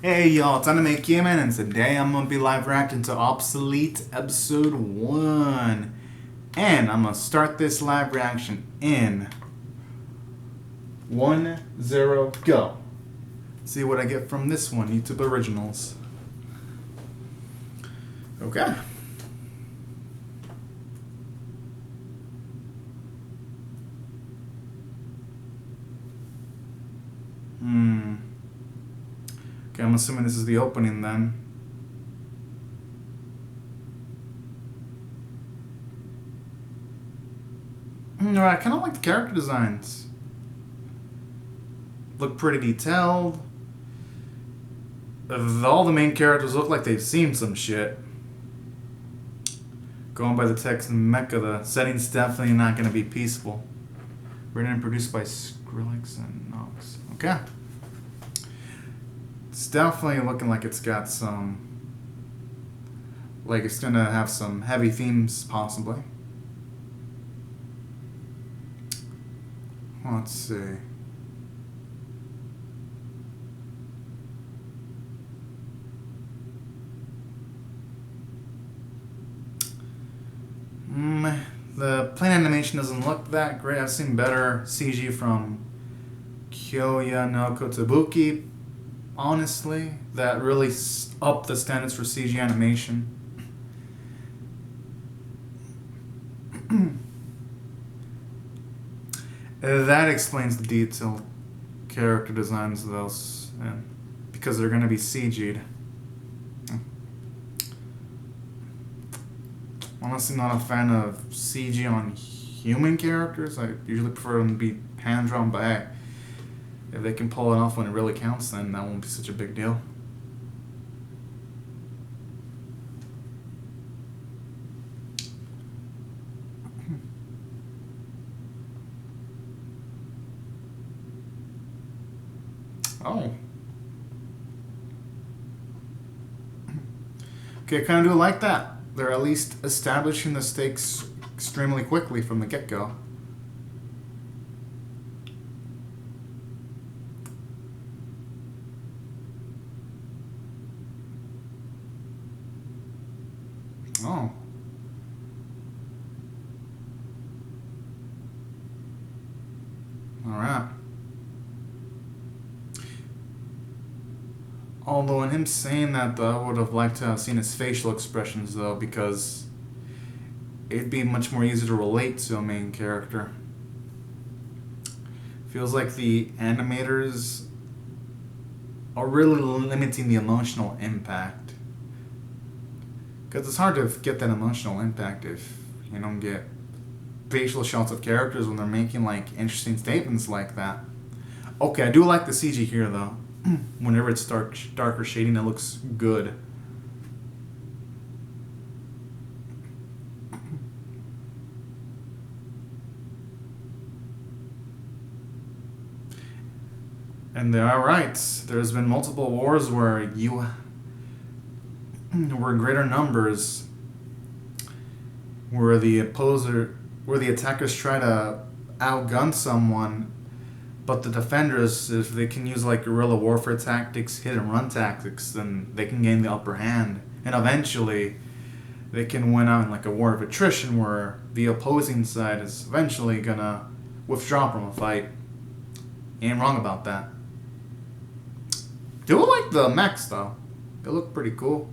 Hey y'all, it's Anime Kieman, and today I'm gonna be live reacting to Obsolete Episode 1. And I'm gonna start this live reaction in 1-0 go. See what I get from this one, YouTube Originals. Okay. Okay, I'm assuming this is the opening then. I kind of like the character designs. Look pretty detailed. All the main characters look like they've seen some shit. Going by the text in Mecha, the setting's definitely not going to be peaceful. Written and produced by Skrillex and Nox. Okay. It's definitely looking like it's got some... like it's going to have some heavy themes, possibly. Let's see. The plain animation doesn't look that great. I've seen better CG from Kyoya no Kotobuki, honestly, that really upped the standards for CG animation. That explains the detailed character designs, though, because they're going to be CG'd. Honestly, not a fan of CG on human characters. I usually prefer them to be hand drawn, but hey, if they can pull it off when it really counts, then that won't be such a big deal. Oh. Okay, I kind of do like that. They're at least establishing the stakes extremely quickly from the get-go. Oh. Alright. Although in him saying that, though, I would have liked to have seen his facial expressions, though, because it'd be much more easy to relate to a main character. Feels like the animators are really limiting the emotional impact. Because it's hard to get that emotional impact if you don't get facial shots of characters when they're making like interesting statements like that. Okay, I do like the CG here though. Whenever it's darker shading, it looks good. And they are right. There's been multiple wars where where greater numbers, where the attackers try to outgun someone, but the defenders, if they can use like guerrilla warfare tactics, hit and run tactics, then they can gain the upper hand. And eventually, they can win out in like a war of attrition where the opposing side is eventually gonna withdraw from a fight. Ain't wrong about that. Do like the mechs though. They look pretty cool.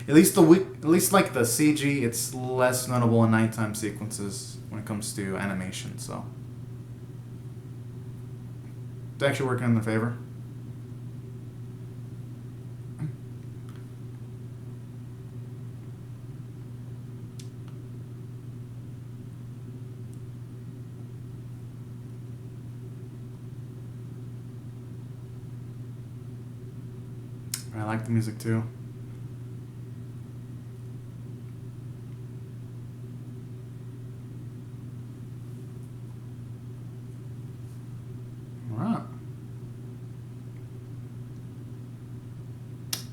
At least like the CG, it's less notable in nighttime sequences when it comes to animation. So it's actually working in their favor. I like the music too. Alright.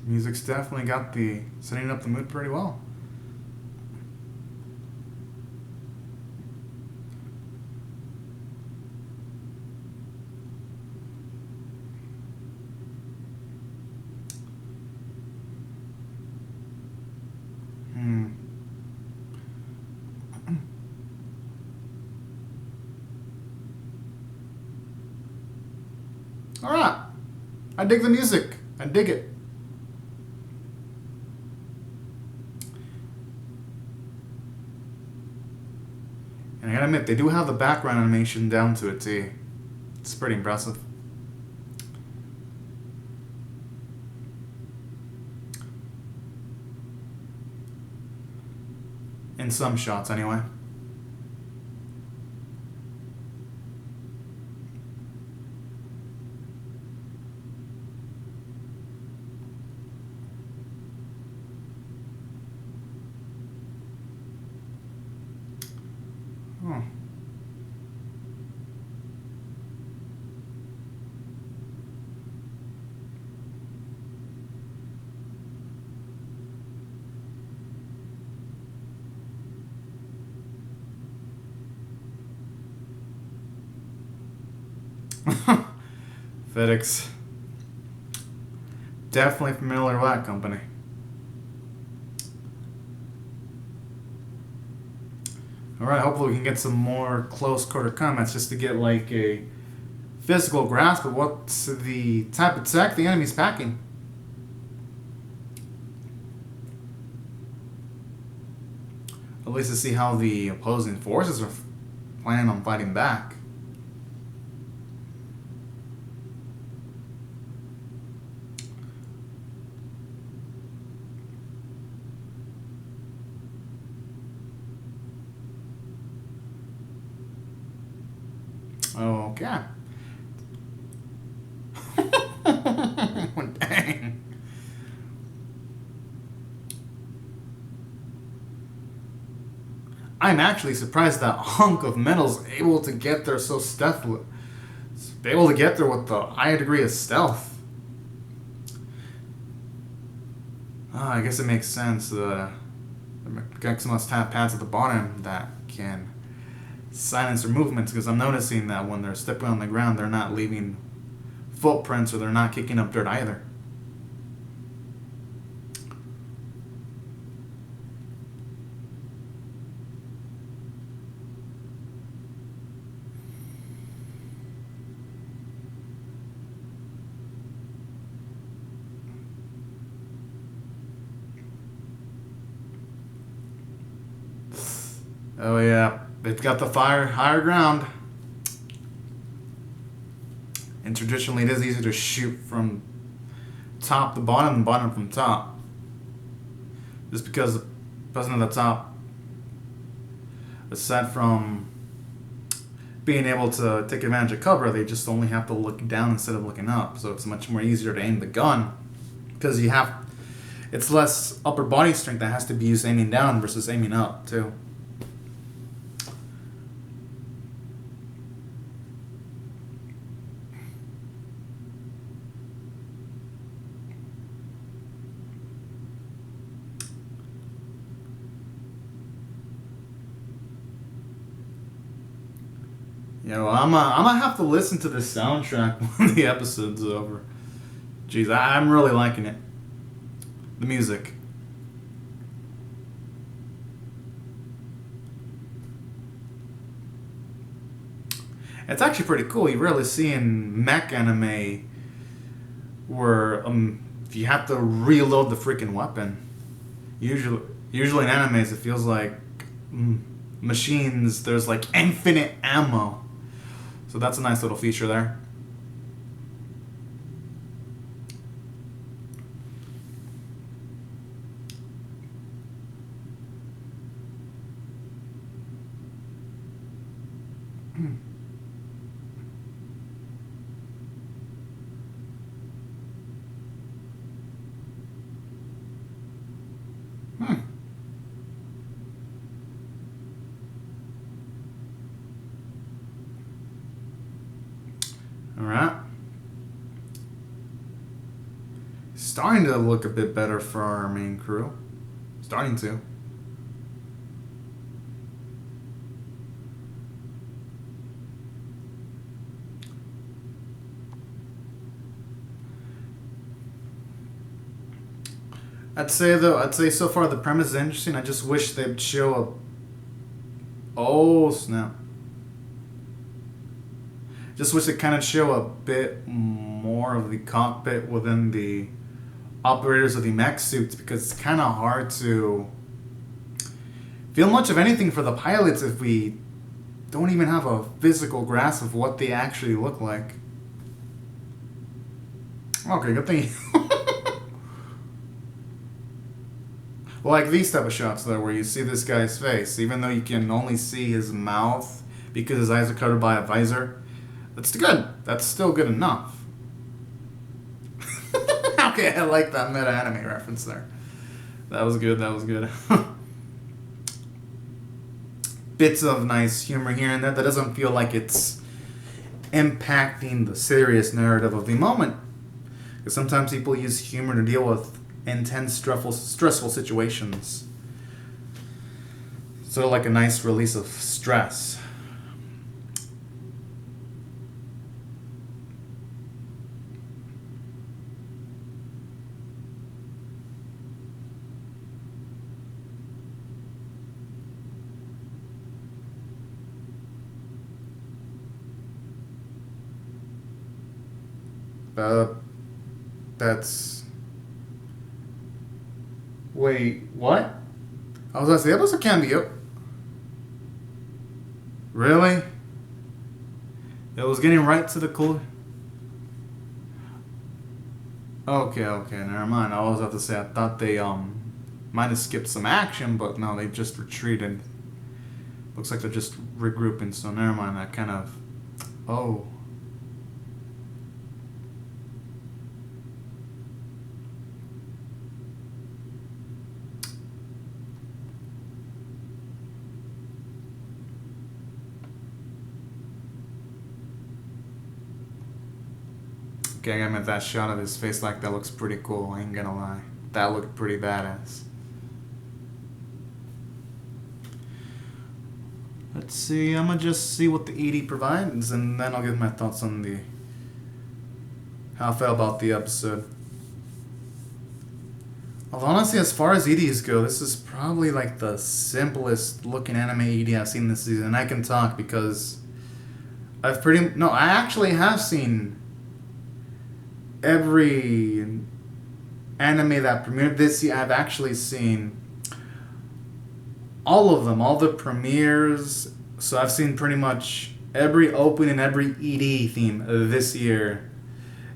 Music's definitely got the setting up the mood pretty well. Alright. I dig the music. I dig it. And I gotta admit, they do have the background animation down to a T. It's pretty impressive. In some shots, anyway. Oh. FedEx. Definitely familiar with that company. Alright, hopefully we can get some more close quarter comments just to get like a physical grasp of what's the type of tech the enemy's packing. At least to see how the opposing forces are planning on fighting back. Okay. Dang. I'm actually surprised that hunk of metal's able to get there so stealthily. Able to get there with the high degree of stealth. I guess it makes sense. The Gex must have pads at the bottom that can silence their movements, because I'm noticing that when they're stepping on the ground, they're not leaving footprints or they're not kicking up dirt either. Oh yeah, they've got the higher ground. And traditionally it is easy to shoot from top to bottom and bottom from top. Just because the person at the top, aside from being able to take advantage of cover, they just only have to look down instead of looking up. So it's much more easier to aim the gun, because it's less upper body strength that has to be used aiming down versus aiming up too. You know, I'm gonna have to listen to the soundtrack when the episode's over. Jeez, I'm really liking it. The music. It's actually pretty cool. You rarely see in mech anime where if you have to reload the freaking weapon. Usually in animes it feels like machines. There's like infinite ammo. So that's a nice little feature there. Alright. Starting to look a bit better for our main crew. Starting to. I'd say so far the premise is interesting. I just wish they'd show a... Oh, snap. Just wish it kind of show a bit more of the cockpit within the operators of the mech suits, because it's kind of hard to feel much of anything for the pilots if we don't even have a physical grasp of what they actually look like. Okay, good thing. Well, like these type of shots though, where you see this guy's face, even though you can only see his mouth because his eyes are covered by a visor. That's good. That's still good enough. Okay, I like that meta anime reference there. That was good. That was good. Bits of nice humor here and there that doesn't feel like it's impacting the serious narrative of the moment. Because sometimes people use humor to deal with intense, stressful situations. Sort of like a nice release of stress. That's... Wait, what? I was gonna say, that was a cameo. Really? It was getting right to the cool... Okay, never mind. I was about to say, I thought they, might have skipped some action, but no, they just retreated. Looks like they're just regrouping, so never mind. That kind of... Oh. Okay, I meant that shot of his face like that looks pretty cool, I ain't gonna lie. That looked pretty badass. Let's see, I'm gonna just see what the ED provides, and then I'll give my thoughts on the... how I felt about the episode. Although honestly, as far as EDs go, this is probably like the simplest looking anime ED I've seen this season. And I can talk because I actually have seen every anime that premiered this year. I've actually seen all of them, all the premieres. So I've seen pretty much every opening and every ED theme this year,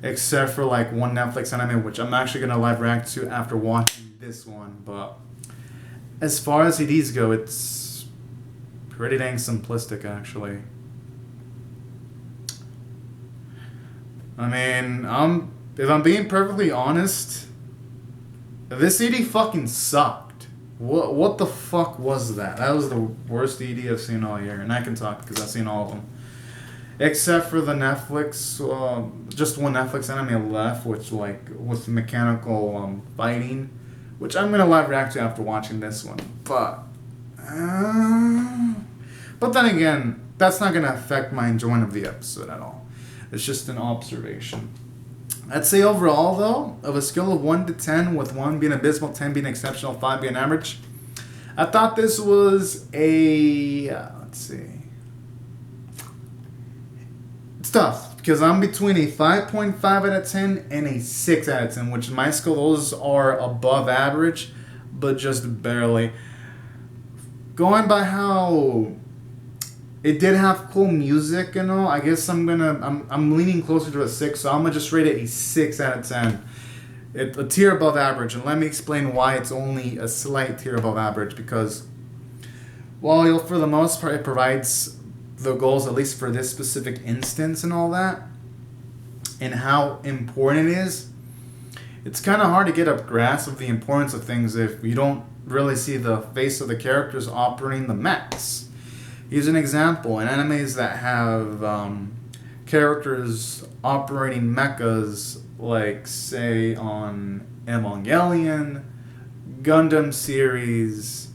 except for like one Netflix anime, which I'm actually gonna live react to after watching this one. But as far as EDs go, it's pretty dang simplistic, actually. I mean, if I'm being perfectly honest, this ED fucking sucked. What the fuck was that? That was the worst ED I've seen all year. And I can talk because I've seen all of them. Except for the Netflix, just one Netflix anime left, which like with mechanical fighting, which I'm going to live react to after watching this one. But then again, that's not going to affect my enjoyment of the episode at all. It's just an observation. I'd say overall, though, of a scale of 1 to 10, with 1 being abysmal, 10 being exceptional, 5 being average, I thought this was a... let's see. It's tough, because I'm between a 5.5 out of 10 and a 6 out of 10, which in my scale, those are above average, but just barely. Going by how... it did have cool music and all. I guess I'm leaning closer to a 6, so I'm gonna just rate it a 6 out of 10. A tier above average, and let me explain why it's only a slight tier above average. Because while for the most part it provides the goals, at least for this specific instance and all that, and how important it is, it's kind of hard to get a grasp of the importance of things if you don't really see the face of the characters operating the mechs. Here's an example. In animes that have characters operating mechas, like say on Evangelion, Gundam series,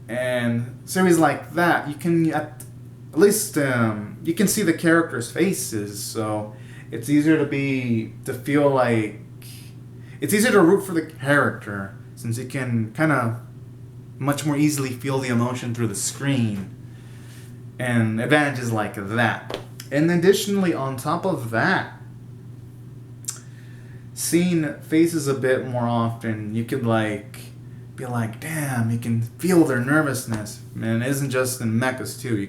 and series like that, you can at least you can see the characters' faces, so it's easier to feel like it's easier to root for the character, since you can kind of much more easily feel the emotion through the screen, and advantages like that. And additionally, on top of that, seeing faces a bit more often, you could like be like, damn, you can feel their nervousness. And it isn't just in mechas too.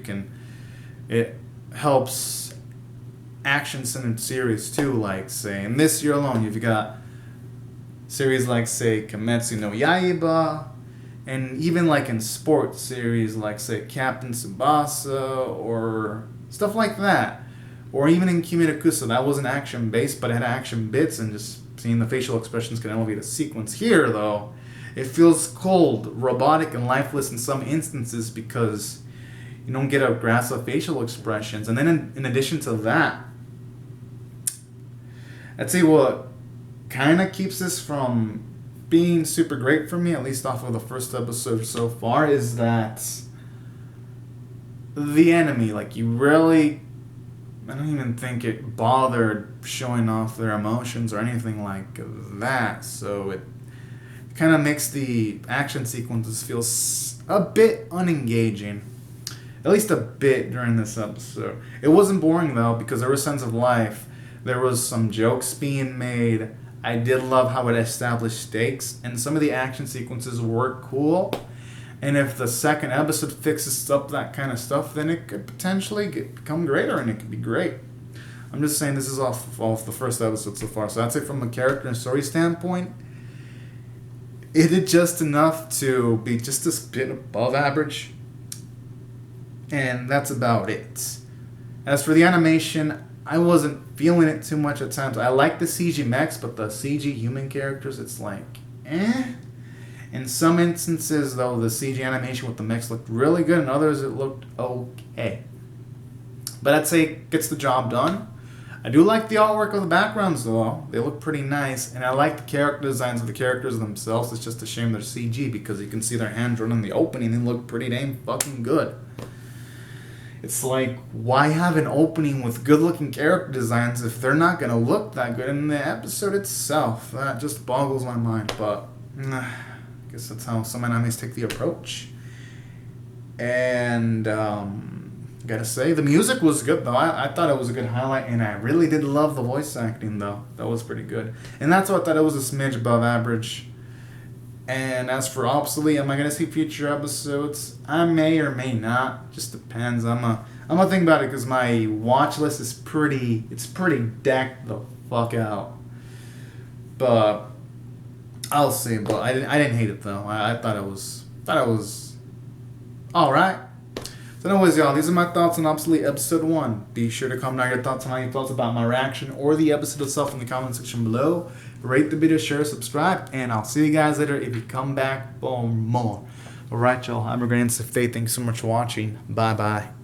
It helps action-centered series too. Like say in this year alone, you've got series like say Kimetsu no Yaiba, and even like in sports series like say Captain Tsubasa or stuff like that. Or even in Kimirakusa, that wasn't action-based, but it had action bits, and just seeing the facial expressions can elevate a sequence. Here, though, it feels cold, robotic, and lifeless in some instances because you don't get a grasp of facial expressions. And then in addition to that, I'd say what kind of keeps this from being super great for me, at least off of the first episode so far, is that the enemy, like you really... I don't even think it bothered showing off their emotions or anything like that. So it kind of makes the action sequences feel a bit unengaging. At least a bit during this episode. It wasn't boring though, because there was a sense of life. There was some jokes being made. I did love how it established stakes, and some of the action sequences were cool. And if the second episode fixes up that kind of stuff, then it could potentially become greater, and it could be great. I'm just saying this is off the first episode so far. So I'd say from a character and story standpoint, it did just enough to be just a bit above average. And that's about it. As for the animation, I wasn't feeling it too much at times. I like the CG mechs, but the CG human characters, it's like, eh. In some instances, though, the CG animation with the mechs looked really good. In others, it looked okay. But I'd say it gets the job done. I do like the artwork of the backgrounds, though. They look pretty nice. And I like the character designs of the characters themselves. It's just a shame they're CG, because you can see their hands drawn in the opening. They look pretty dang fucking good. It's like, why have an opening with good-looking character designs if they're not going to look that good in the episode itself? That just boggles my mind, but... I guess that's how some animes take the approach. And gotta say, the music was good though. I thought it was a good highlight, and I really did love the voice acting though. That was pretty good. And that's why I thought it was a smidge above average. And as for Obsolete, am I gonna see future episodes? I may or may not. Just depends. I'm gonna think about it, because my watch list is pretty decked the fuck out. But I'll see, but I didn't hate it though. I thought it was all right. So anyways, y'all, these are my thoughts on Obsolete episode 1. Be sure to comment down your thoughts on how you felt about my reaction or the episode itself in the comment section below. Rate the video, share, subscribe, and I'll see you guys later if you come back for more. All right, y'all. I'm a great day. Thanks so much for watching. Bye bye.